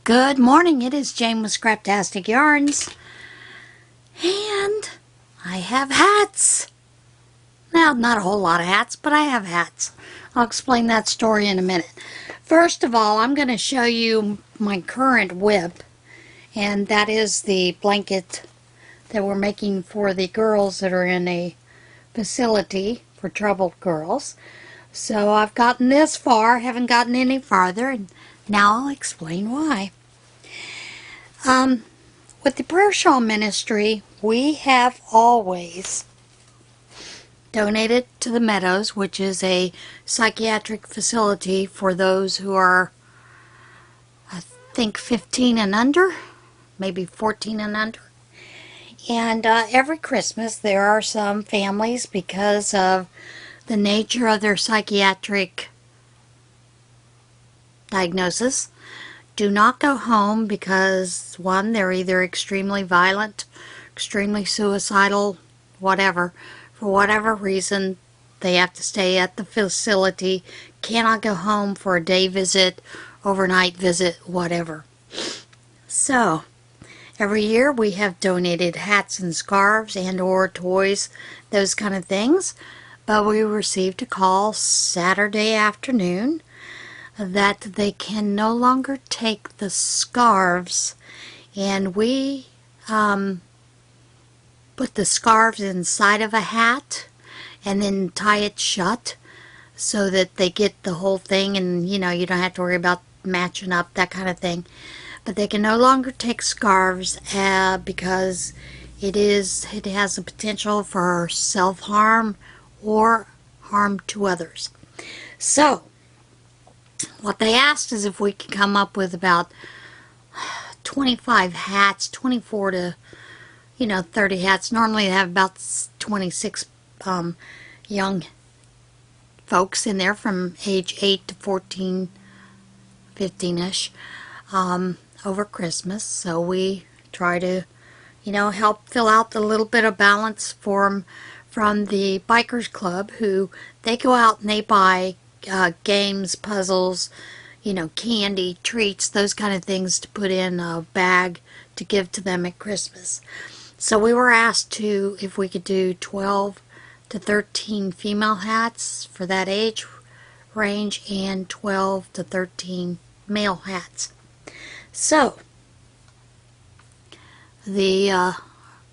Good morning, it is Jane with Scraptastic Yarns, and I have hats. Now, not a whole lot of hats, but I have hats. I'll explain that story in a minute. First of all, I'm going to show you my current WIP, and that is the blanket that we're making for the girls that are in a facility for troubled girls. So I've gotten this far, haven't gotten any farther, and now I'll explain why. With the Prayer Shawl Ministry, we have always donated to the Meadows, which is a psychiatric facility for those who are, I think, 15 and under, maybe 14 and under. And every Christmas there are some families, because of the nature of their psychiatric diagnosis, do not go home because, one, they're either extremely violent, extremely suicidal, whatever. For whatever reason, they have to stay at the facility, cannot go home for a day visit, overnight visit, whatever. So, every year we have donated hats and scarves and or toys, those kind of things. But we received a call Saturday afternoon that they can no longer take the scarves, and we put the scarves inside of a hat and then tie it shut so that they get the whole thing, and you don't have to worry about matching up, that kind of thing. But they can no longer take scarves because it has the potential for self-harm or harm to others. So what they asked is if we could come up with about 25 hats, 24 to 30 hats. Normally they have about 26 young folks in there from age 8 to 14, 15-ish, over Christmas. So we try to help fill out the little bit of balance for them from the Bikers Club, who they go out and they buy games, puzzles, candy, treats, those kind of things to put in a bag to give to them at Christmas. So we were asked if we could do 12 to 13 female hats for that age range and 12 to 13 male hats. So the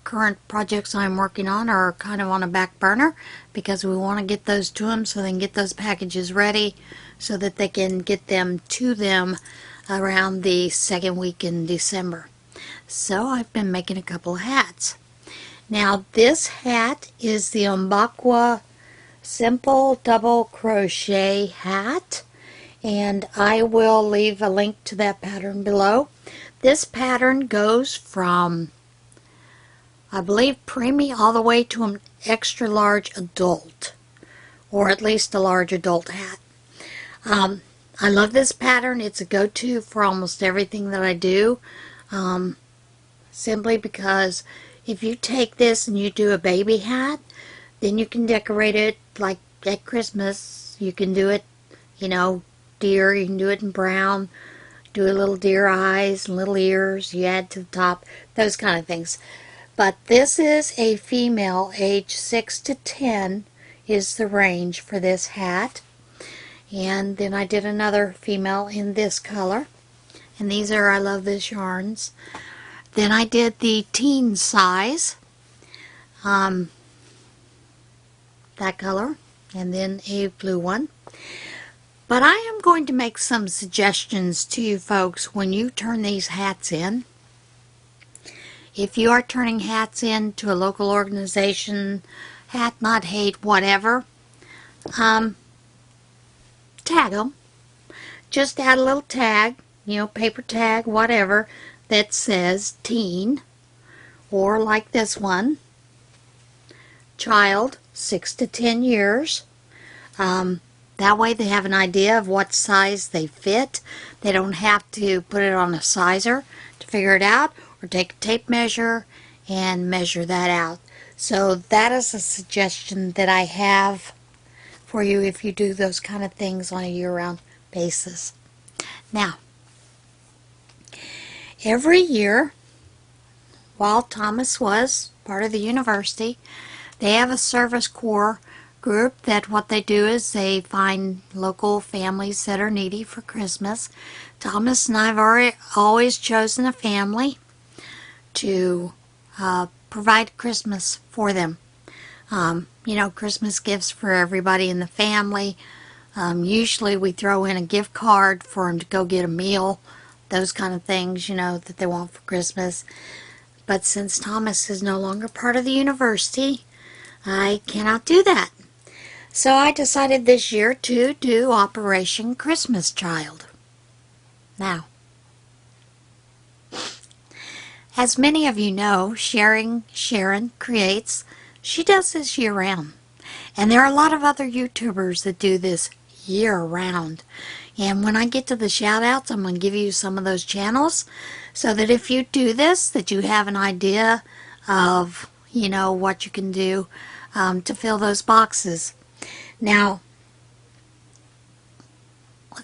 current projects I'm working on are kind of on a back burner because we want to get those to them so they can get those packages ready so that they can get them to them around the second week in December. So I've been making a couple of hats. Now this hat is the Umbaqua Simple Double Crochet hat, and I will leave a link to that pattern below. This pattern goes from, I believe, preemie all the way to an extra large adult, or at least a large adult hat. I love this pattern. It's a go-to for almost everything that I do, simply because if you take this and you do a baby hat, then you can decorate it like at Christmas. You can do it, deer, you can do it in brown, do a little deer eyes and little ears, you add to the top, those kind of things. But this is a female, age 6 to 10 is the range for this hat. And then I did another female in this color. And these are I Love This yarns. Then I did the teen size, that color, and then a blue one. But I am going to make some suggestions to you folks when you turn these hats in. If you are turning hats in to a local organization, Hat Not Hate, whatever, tag them. Just add a little tag, paper tag, whatever, that says teen, or like this one, child, 6 to 10 years. That way they have an idea of what size they fit. They don't have to put it on a sizer to figure it out, or take a tape measure and measure that out. So that is a suggestion that I have for you if you do those kind of things on a year-round basis. Now, Every year, while Thomas was part of the university, they have a service corps group that what they do is they find local families that are needy for Christmas. Thomas and I have always chosen a family to provide Christmas for them. You know, Christmas gifts for everybody in the family. Usually we throw in a gift card for them to go get a meal, those kind of things, you know, that they want for Christmas. But since Thomas is no longer part of the university, I cannot do that. So I decided this year to do Operation Christmas Child. Now, as many of you know, Sharon creates, she does this year-round. And there are a lot of other YouTubers that do this year-round. And when I get to the shout-outs, I'm going to give you some of those channels so that if you do this, that you have an idea of, you know, what you can do to fill those boxes. Now,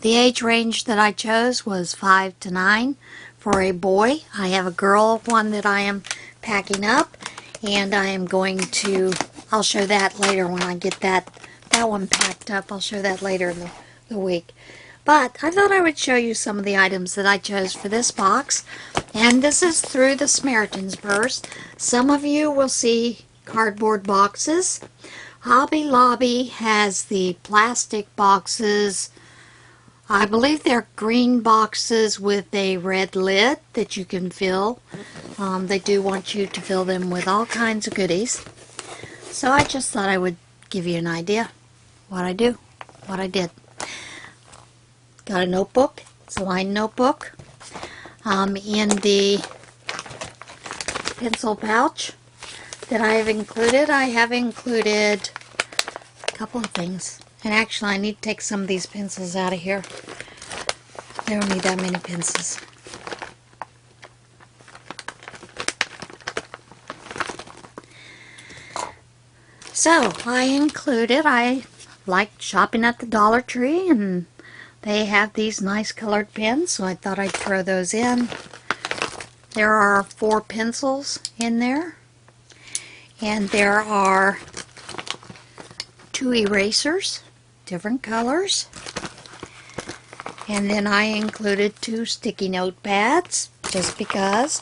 the age range that I chose was 5 to 9 for a boy. I have a girl one that I am packing up, and I am going to, I'll show that later when I get that one packed up. I'll show that later in the week. But I thought I would show you some of the items that I chose for this box. And this is through the Samaritan's Purse. Some of you will see cardboard boxes. Hobby Lobby has the plastic boxes. I believe they're green boxes with a red lid that you can fill. They do want you to fill them with all kinds of goodies. So I just thought I would give you an idea what I do, what I did. Got a notebook. It's a lined notebook. In the pencil pouch that I have included a couple of things. And actually, I need to take some of these pencils out of here. There don't need that many pencils. So, I like shopping at the Dollar Tree, and they have these nice colored pens, so I thought I'd throw those in. There are 4 pencils in there, and there are 2 erasers, different colors, and then I included 2 sticky note pads, just because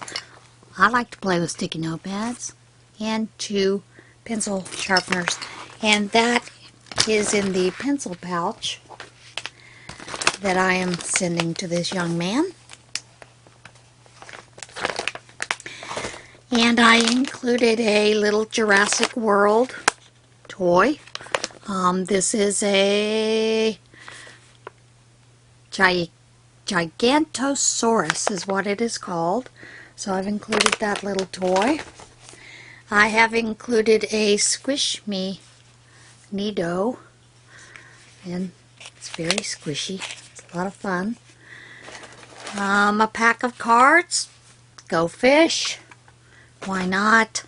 I like to play with sticky note pads, and 2 pencil sharpeners, and that is in the pencil pouch that I am sending to this young man. And I included a little Jurassic World toy. This is a Gigantosaurus is what it is called. So I've included that little toy. I have included a Squish Me Nido, and it's very squishy. It's a lot of fun. A pack of cards. Go fish. Why not?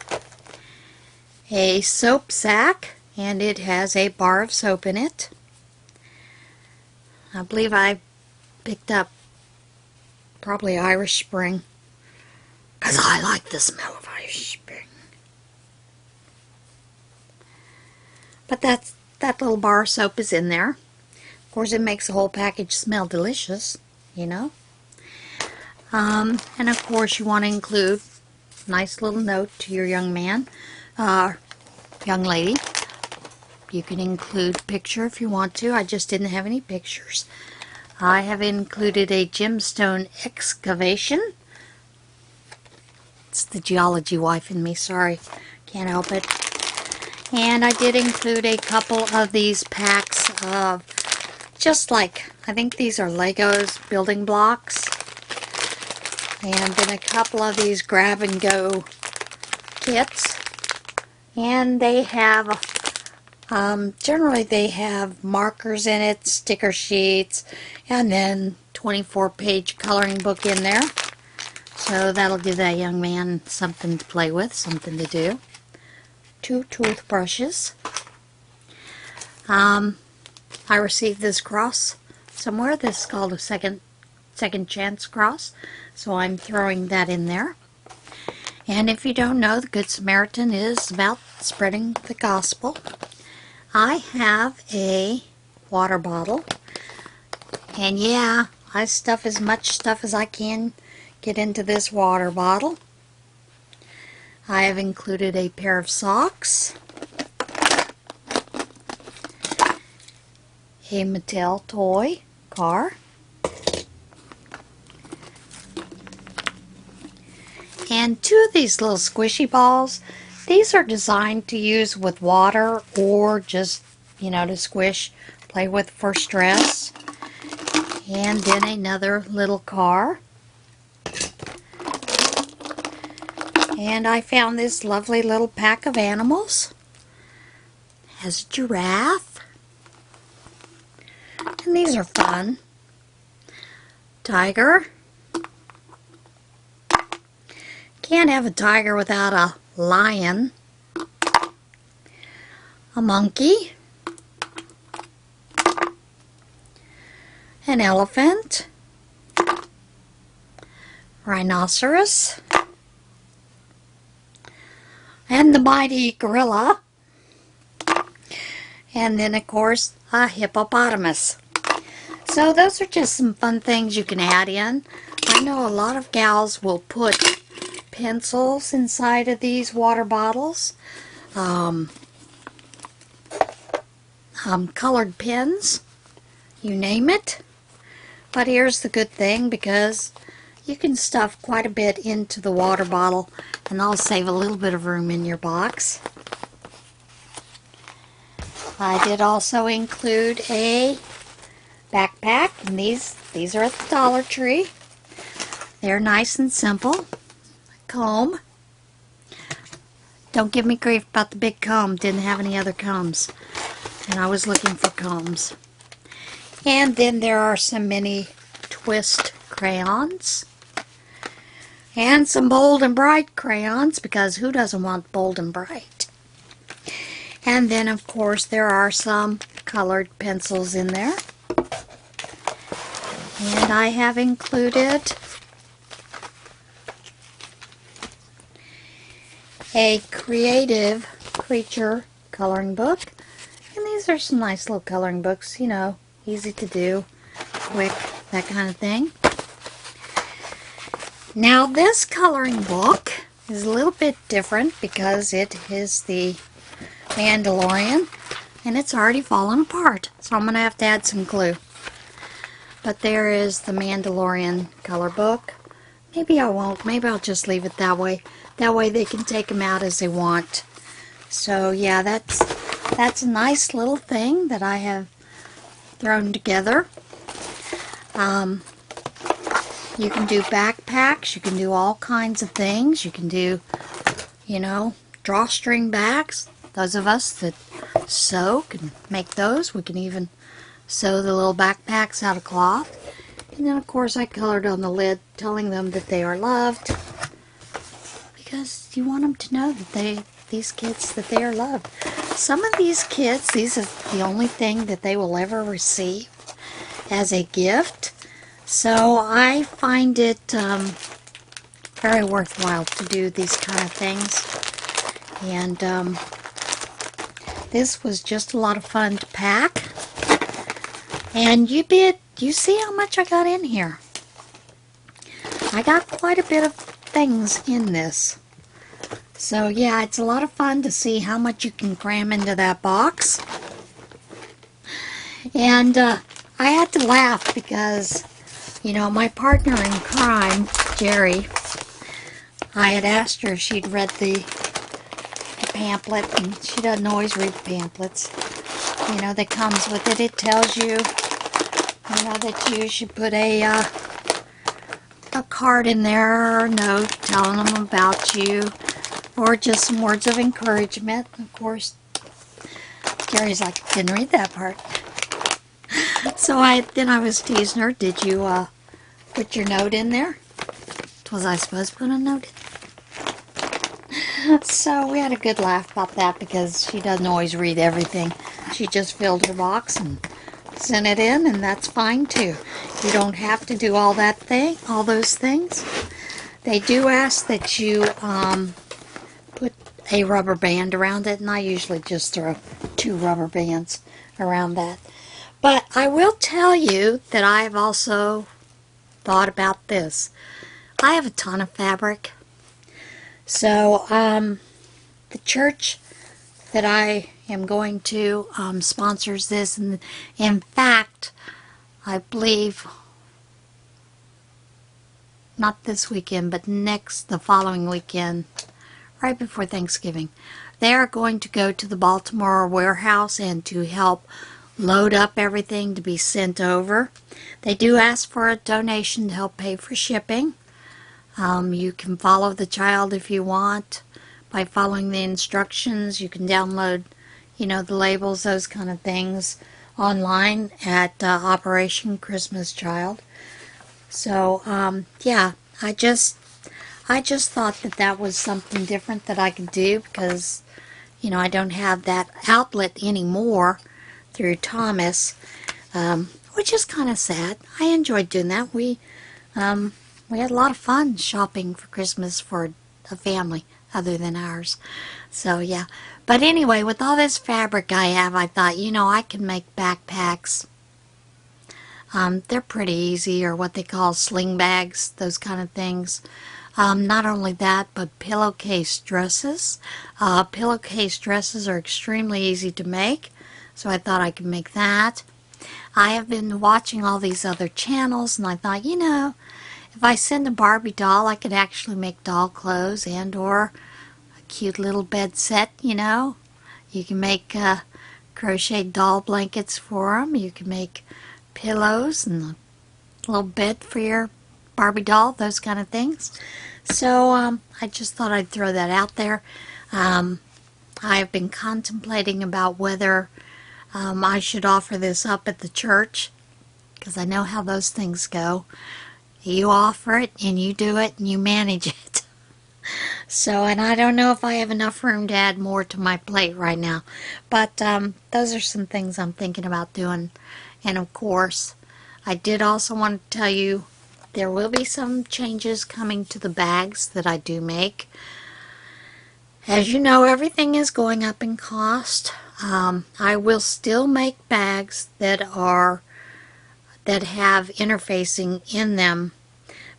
A soap sack, and it has a bar of soap in it. I believe I picked up probably Irish Spring, because I like the smell of Irish Spring. But that little bar of soap is in there. Of course, it makes the whole package smell delicious, you know. And of course, you want to include a nice little note to your young man, young lady. You can include a picture if you want to. I just didn't have any pictures. I have included a gemstone excavation. It's the geology wife in me, sorry. Can't help it. And I did include a couple of these packs of, just like, I think these are Legos building blocks. And then a couple of these grab and go kits. And they have, generally they have markers in it, sticker sheets, and then 24-page coloring book in there. So that'll give that young man something to play with, something to do. 2 toothbrushes. I received this cross somewhere. This is called a second chance cross, so I'm throwing that in there. And if you don't know, the Good Samaritan is about spreading the gospel. I have a water bottle, and yeah, I stuff as much stuff as I can get into this water bottle. I have included a pair of socks, a Mattel toy car, and two of these little squishy balls. These are designed to use with water or just, you know, to squish, play with for stress. And then another little car. And I found this lovely little pack of animals. Has a giraffe. And these are fun. Tiger. Can't have a tiger without a lion. A monkey. An elephant. Rhinoceros. And the mighty gorilla. And then, of course, a hippopotamus. So those are just some fun things you can add in. I know a lot of gals will put pencils inside of these water bottles. Colored pens. You name it. But here's the good thing, because you can stuff quite a bit into the water bottle, and I'll save a little bit of room in your box. I did also include a backpack, and these are at the Dollar Tree. They're nice and simple. A comb. Don't give me grief about the big comb. Didn't have any other combs, and I was looking for combs. And then there are some mini twist crayons. And some bold and bright crayons, because who doesn't want bold and bright? And then, of course, there are some colored pencils in there. And I have included a creative creature coloring book. And these are some nice little coloring books, you know, easy to do, quick, that kind of thing. Now this coloring book is a little bit different because it is the Mandalorian, and it's already fallen apart, so I'm going to have to add some glue. But there is the Mandalorian color book. Maybe I won't. Maybe I'll just leave it that way. That way they can take them out as they want. So yeah, that's a nice little thing that I have thrown together. You can do backpacks. You can do all kinds of things. You can do, you know, drawstring bags. Those of us that sew can make those. We can even sew the little backpacks out of cloth. And then, of course, I colored on the lid, telling them that they are loved, because you want them to know that these kids, that they are loved. Some of these kids, these are the only thing that they will ever receive as a gift. So I find it very worthwhile to do these kind of things. And this was just a lot of fun to pack. And you see how much I got in here. I got quite a bit of things in this. So yeah, it's a lot of fun to see how much you can cram into that box. And I had to laugh because, you know, my partner in crime, Jerry, I had asked her if she'd read the pamphlet, and she doesn't always read the pamphlets, you know, that comes with it. It tells you, you know, that you should put a card in there, or a note telling them about you, or just some words of encouragement. Of course, Jerry's like, didn't read that part. So then I was teasing her, did you put your note in there? Was I supposed to put a note in? So we had a good laugh about that, because she doesn't always read everything. She just filled her box and sent it in, and that's fine too. You don't have to do all those things. They do ask that you put a rubber band around it, and I usually just throw 2 rubber bands around that. But I will tell you that I have also thought about this. I have a ton of fabric. So the church that I am going to sponsors this, and in fact, I believe not this weekend, but the following weekend, right before Thanksgiving, they are going to go to the Baltimore warehouse and to help load up everything to be sent over. They do ask for a donation to help pay for shipping. You can follow the child if you want by following the instructions. You can download, the labels, those kind of things, online at Operation Christmas Child. So, yeah, I just thought that was something different that I could do because, I don't have that outlet anymore through Thomas, which is kind of sad. I enjoyed doing that. We had a lot of fun shopping for Christmas for a family other than ours. So, yeah. But anyway, with all this fabric I have, I thought, I can make backpacks. They're pretty easy, or what they call sling bags, those kind of things. Not only that, but pillowcase dresses. Pillowcase dresses are extremely easy to make, so I thought I could make that. I have been watching all these other channels, and I thought, if I send a Barbie doll, I could actually make doll clothes and or a cute little bed set, You can make crochet doll blankets for them. You can make pillows and a little bed for your Barbie doll, those kind of things. So I just thought I'd throw that out there. I have been contemplating about whether I should offer this up at the church, because I know how those things go. You offer it and you do it and you manage it. So, and I don't know if I have enough room to add more to my plate right now. But those are some things I'm thinking about doing. And of course, I did also want to tell you there will be some changes coming to the bags that I do make. As you know, everything is going up in cost. I will still make bags that have interfacing in them,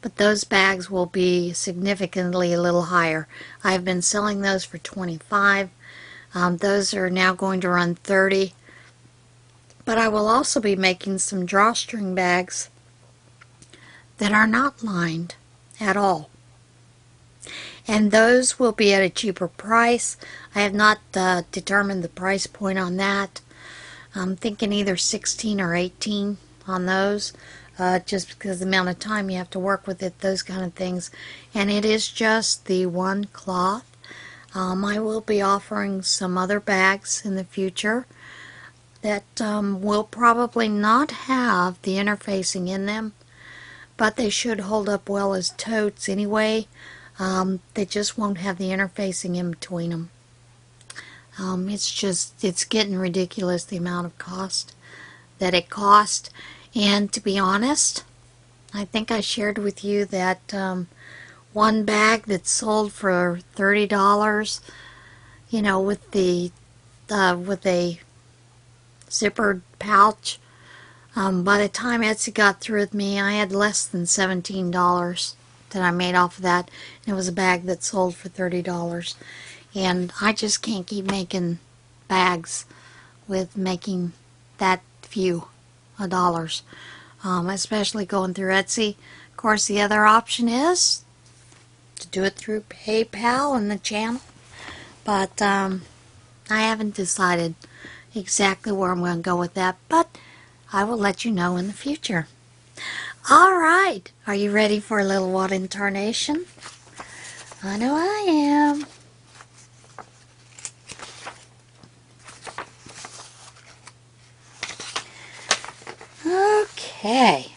but those bags will be significantly a little higher. I've been selling those for $25. Those are now going to run $30. But I will also be making some drawstring bags that are not lined at all. And those will be at a cheaper price. I have not determined the price point on that. I'm thinking either 16 or 18 on those, just because of the amount of time you have to work with it, those kind of things. And it is just the one cloth. I will be offering some other bags in the future that will probably not have the interfacing in them, but they should hold up well as totes anyway. They just won't have the interfacing in between them. It's getting ridiculous, the amount of cost that it cost. And to be honest, I think I shared with you that one bag that sold for $30, with a zippered pouch. By the time Etsy got through with me, I had less than $17 that I made off of that. And it was a bag that sold for $30. And I just can't keep making bags with making that few dollars, especially going through Etsy. Of course, the other option is to do it through PayPal and the channel. But I haven't decided exactly where I'm going to go with that, but I will let you know in the future. Alright, are you ready for a little what in Tarnation? I know I am. Okay.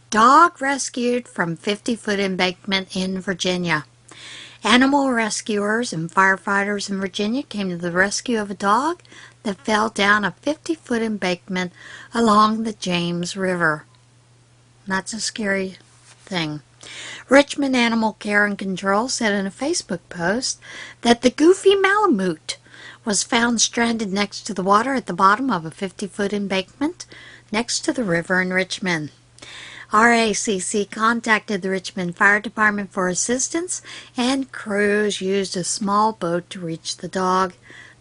Dog rescued from 50-foot embankment in Virginia. Animal rescuers and firefighters in Virginia came to the rescue of a dog that fell down a 50-foot embankment along the James River. That's a scary thing. Richmond Animal Care and Control said in a Facebook post that the goofy Malamute was found stranded next to the water at the bottom of a 50-foot embankment next to the river in Richmond. RACC contacted the Richmond Fire Department for assistance, and crews used a small boat to reach the dog.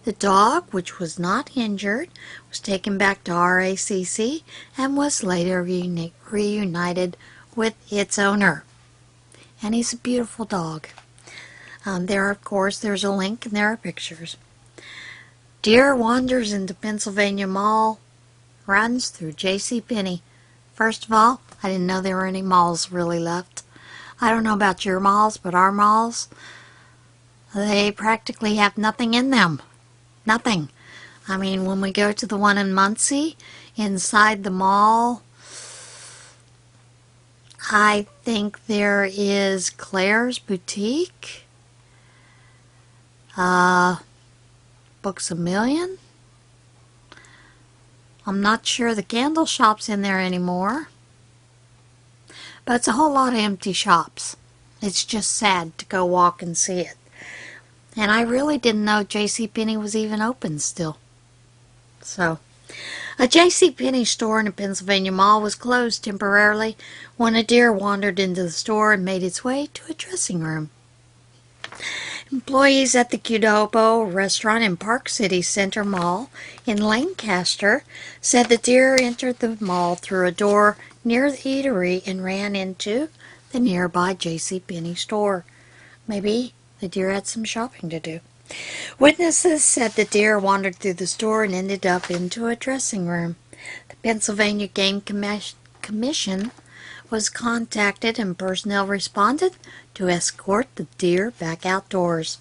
The dog, which was not injured, was taken back to RACC and was later reunited with its owner. And he's a beautiful dog. There's a link and there are pictures. Deer wanders into Pennsylvania Mall, runs through JCPenney. First of all, I didn't know there were any malls really left. I don't know about your malls, but our malls, they practically have nothing in them. Nothing. I mean, when we go to the one in Muncie, inside the mall, I think there is Claire's Boutique, Books A Million. I'm not sure the candle shop's in there anymore. But it's a whole lot of empty shops. It's just sad to go walk and see it. And I really didn't know JCPenney was even open still. So, a JCPenney store in a Pennsylvania mall was closed temporarily when a deer wandered into the store and made its way to a dressing room. Employees at the Qdobo restaurant in Park City Center Mall in Lancaster said the deer entered the mall through a door near the eatery and ran into the nearby JCPenney store. Maybe the deer had some shopping to do. Witnesses said the deer wandered through the store and ended up into a dressing room. The Pennsylvania Game Commission was contacted and personnel responded to escort the deer back outdoors.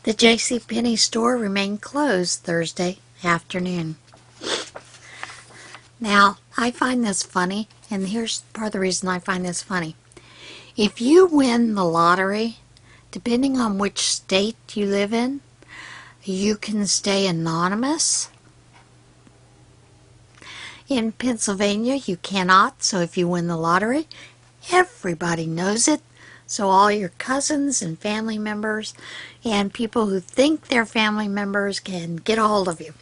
The JCPenney store remained closed Thursday afternoon. Now, I find this funny, and here's part of the reason I find this funny. If you win the lottery, depending on which state you live in, you can stay anonymous. In Pennsylvania, you cannot, so if you win the lottery, everybody knows it. So all your cousins and family members and people who think they're family members can get a hold of you.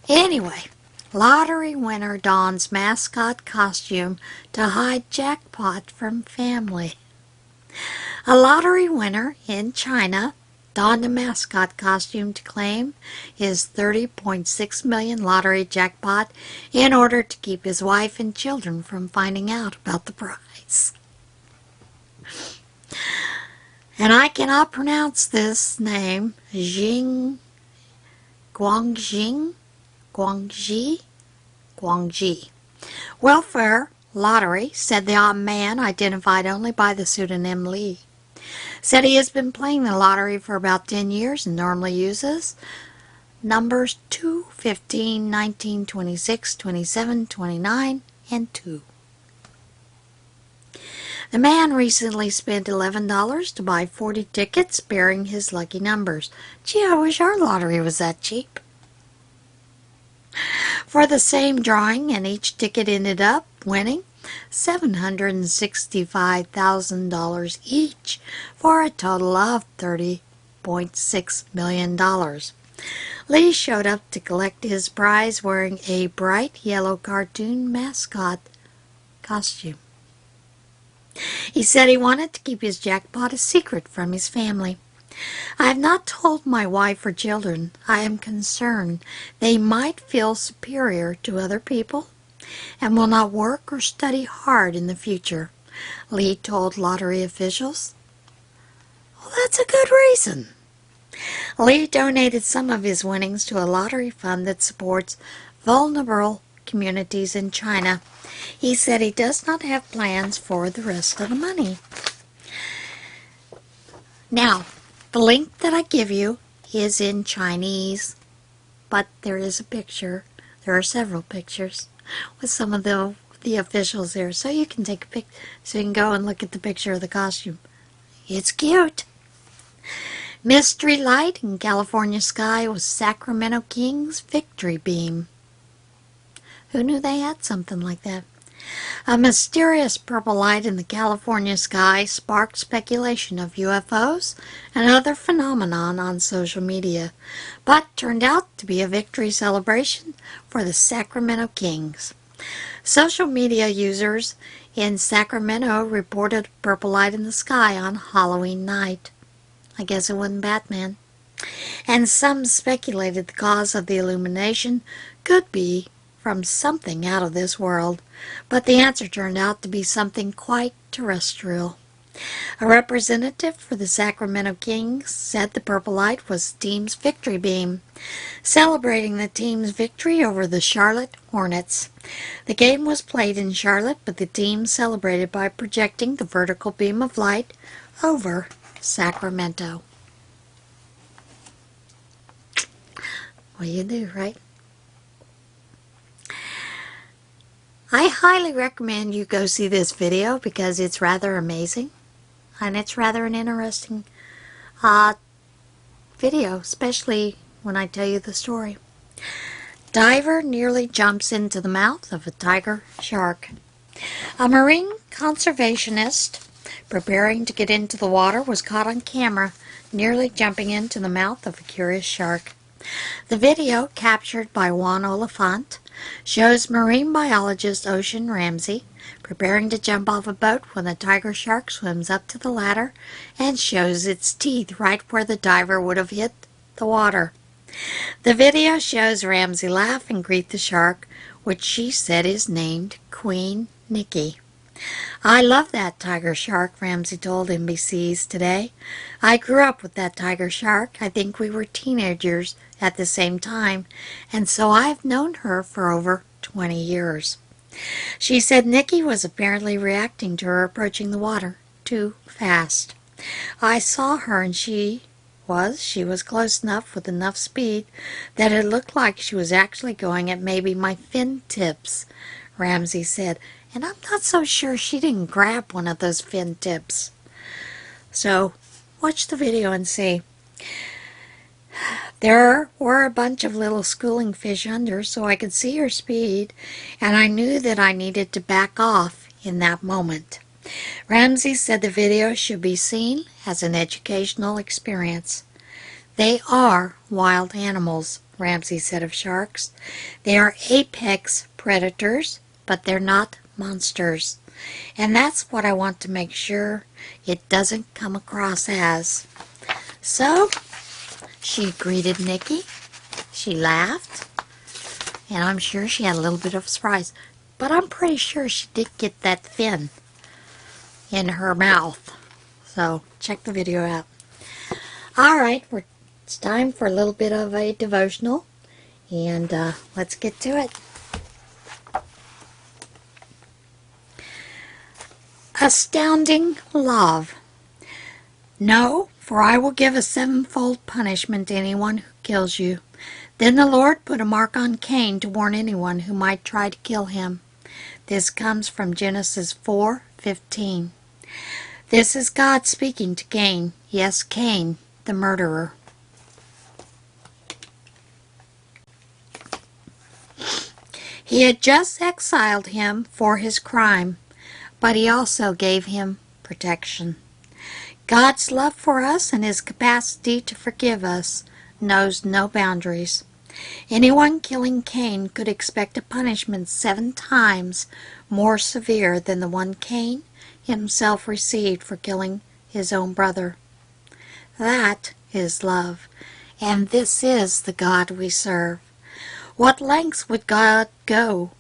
Anyway, lottery winner dons mascot costume to hide jackpot from family. A lottery winner in China donned a mascot costume to claim his $30.6 million lottery jackpot in order to keep his wife and children from finding out about the prize. And I cannot pronounce this name. Guangji. Welfare Lottery said the man, identified only by the pseudonym Lee, said he has been playing the lottery for about 10 years and normally uses numbers 2, 15, 19, 26, 27, 29, and 2. The man recently spent $11 to buy 40 tickets bearing his lucky numbers. Gee, I wish our lottery was that cheap. For the same drawing, and each ticket ended up winning $765,000 each for a total of $30.6 million. Lee showed up to collect his prize wearing a bright yellow cartoon mascot costume. He said he wanted to keep his jackpot a secret from his family. I have not told my wife or children. I am concerned they might feel superior to other people and will not work or study hard in the future, Lee told lottery officials. Well, that's a good reason. Lee donated some of his winnings to a lottery fund that supports vulnerable communities in China. He said he does not have plans for the rest of the money. Now, the link that I give you is in Chinese, but there is a picture. There are several pictures with some of the officials there, so you can take a pic, so you can go and look at the picture of the costume. It's cute. Mystery light in California sky was Sacramento King's victory beam. Who knew they had something like that? A mysterious purple light in the California sky sparked speculation of UFOs and other phenomenon on social media, but turned out to be a victory celebration for the Sacramento Kings. Social media users in Sacramento reported a purple light in the sky on Halloween night. I guess it wasn't Batman. And some speculated the cause of the illumination could be from something out of this world, but the answer turned out to be something quite terrestrial. A representative for the Sacramento Kings said the purple light was the team's victory beam, celebrating the team's victory over the Charlotte Hornets. The game was played in Charlotte, but the team celebrated by projecting the vertical beam of light over Sacramento. What do you do, right? I highly recommend you go see this video because it's rather amazing and it's rather an interesting video, especially when I tell you the story. Diver nearly jumps into the mouth of a tiger shark. A marine conservationist preparing to get into the water was caught on camera nearly jumping into the mouth of a curious shark. The video, captured by Juan Oliphant, shows marine biologist Ocean Ramsey preparing to jump off a boat when the tiger shark swims up to the ladder and shows its teeth right where the diver would have hit the water. The video shows Ramsey laugh and greet the shark, which she said is named Queen Nikki. "I love that tiger shark," Ramsey told NBC's Today. "I grew up with that tiger shark. I think we were teenagers at the same time, and so I've known her for over 20 years. She said Nikki was apparently reacting to her approaching the water too fast. "I saw her and she was close enough with enough speed that it looked like she was actually going at maybe my fin tips," Ramsey said. "And I'm not so sure she didn't grab one of those fin tips." So, watch the video and see. There were a bunch of little schooling fish under, so I could see her speed, and I knew that I needed to back off in that moment. Ramsey said the video should be seen as an educational experience. "They are wild animals," Ramsey said of sharks. "They are apex predators, but they're not monsters. And that's what I want to make sure it doesn't come across as." So, she greeted Nikki. She laughed. And I'm sure she had a little bit of a surprise. But I'm pretty sure she did get that fin in her mouth. So, check the video out. Alright, it's time for a little bit of a devotional. And let's get to it. Astounding love. "No, for I will give a sevenfold punishment to anyone who kills you." Then the Lord put a mark on Cain to warn anyone who might try to kill him. This comes from Genesis 4:15. This is God speaking to Cain. Yes, Cain, the murderer. He had just exiled him for his crime, but he also gave him protection. God's love for us and his capacity to forgive us knows no boundaries. Anyone killing Cain could expect a punishment 7 times more severe than the one Cain himself received for killing his own brother. That is love, and this is the God we serve. What lengths would God go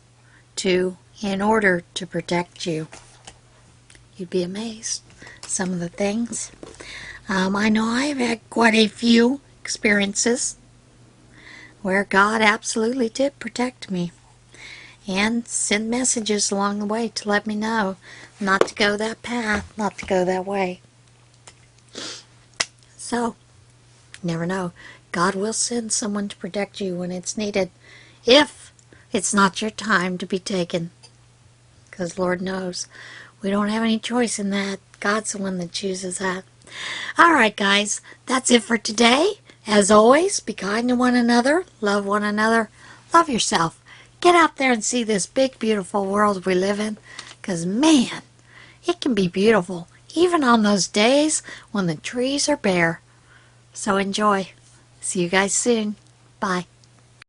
to in order to protect you? You'd be amazed. Some of the things. I know I've had quite a few experiences where God absolutely did protect me and send messages along the way to let me know not to go that path, not to go that way. So, never know. God will send someone to protect you when it's needed, if it's not your time to be taken. Because Lord knows, we don't have any choice in that. God's the one that chooses that. Alright guys, that's it for today. As always, be kind to one another, love yourself. Get out there and see this big beautiful world we live in, because man, it can be beautiful even on those days when the trees are bare. So enjoy. See you guys soon. Bye.